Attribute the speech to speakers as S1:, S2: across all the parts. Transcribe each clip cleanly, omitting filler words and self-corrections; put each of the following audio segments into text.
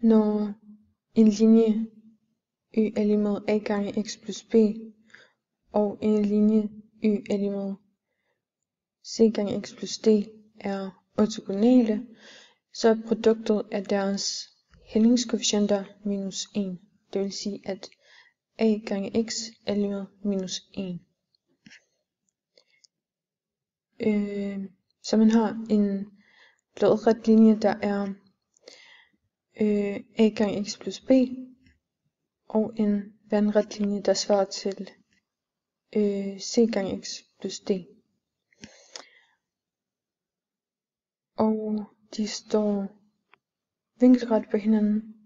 S1: Når en linje y er lige med a gange x plus b, og en linje y er lige med c gange x plus d er ortogonale, så er produktet af deres hældningskoefficienter minus 1. Det vil sige, at a gange x er lige med minus 1. Så man har en lodret linje, der er a gange x plus b, og en vandret linje, der svarer til c gange x plus d. Og de står vinkelret på hinanden.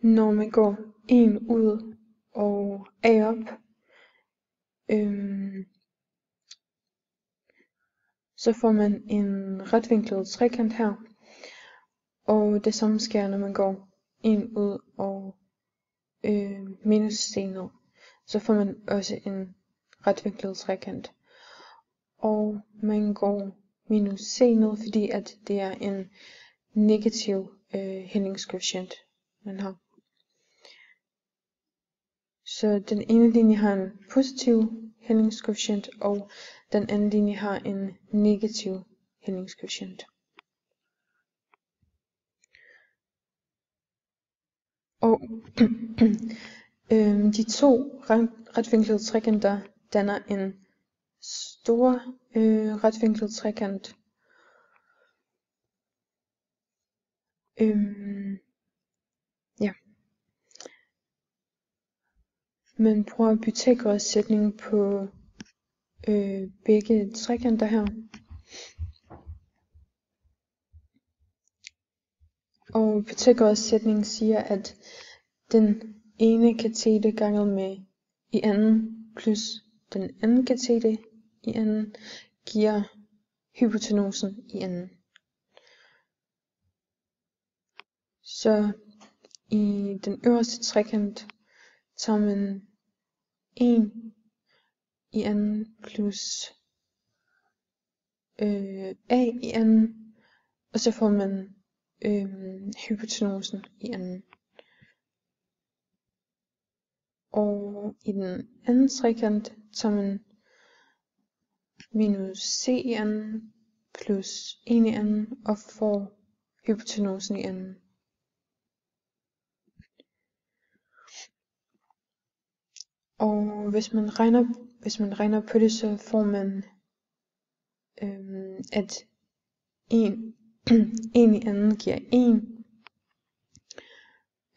S1: Når man går en ud og a op, så får man en retvinklet trekant her. Og det samme sker, når man går en ud og minus c ned. Så får man også en retvinklet trekant. Og man går minus c ned, fordi at det er en negativ hældningskoefficient, man har. Så den ene linje har en positiv hældningskoefficient, og den anden linje har en negativ hældningskoefficient. Og de to retvinklede trekanter danner en stor retvinklet trekant. Ja. Man bruger Pythagoras sætning på begge trekanter her. Og Pythagoras sætning siger, at den ene katete ganget med i anden plus den anden katete i anden giver hypotenusen i anden. Så i den øverste trekant tager man 1 i anden plus a i anden, og så får man hypotenusen i anden. Og i den anden trekant tager man minus c i anden plus 1 i anden og får hypotenusen i anden. Og hvis man regner på det, så får man at 1 i anden giver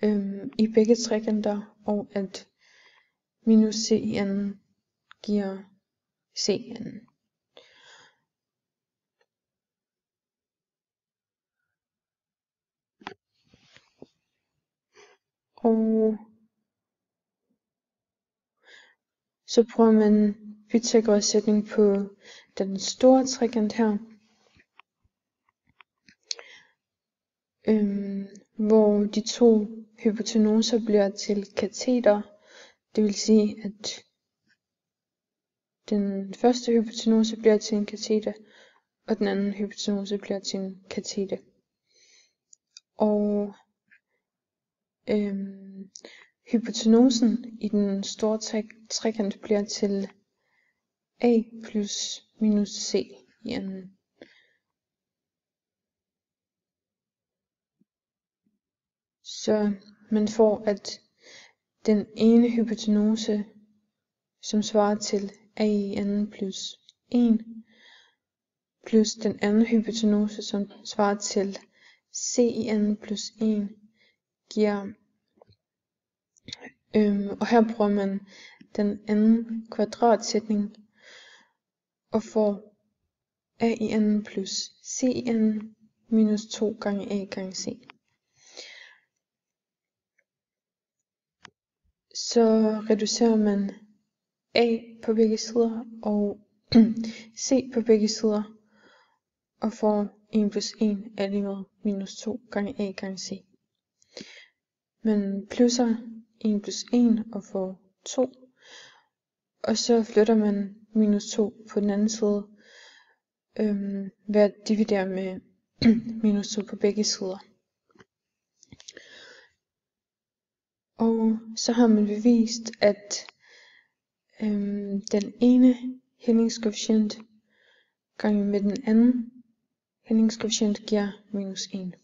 S1: 1 i begge trekanter, og at minus c i anden giver c i anden. Og så bruger man Pythagoras sætning på den store trekant her, hvor de to hypotenuser bliver til kateter. Det vil sige, at den første hypotenuse bliver til en katete, og den anden hypotenuse bliver til en katete. Og hypotenusen i den store trekant bliver til a plus minus c i anden. Så man får, at den ene hypotenuse, som svarer til a i anden plus 1, plus den anden hypotenuse, som svarer til c i anden plus 1, giver, og her bruger man den anden kvadratsætning, og får a i anden plus c i anden minus 2 gange a gange c. Så reducerer man a på begge sider og c på begge sider, og får 1 plus 1 er lige med minus 2 gange a gange c. Man plusser 1 plus 1 og får 2, og så flytter man minus 2 på den anden side, ved at dividere med minus 2 på begge sider. Og så har man bevist, at den ene hældningskoefficient ganget med den anden hældningskoefficient giver minus 1.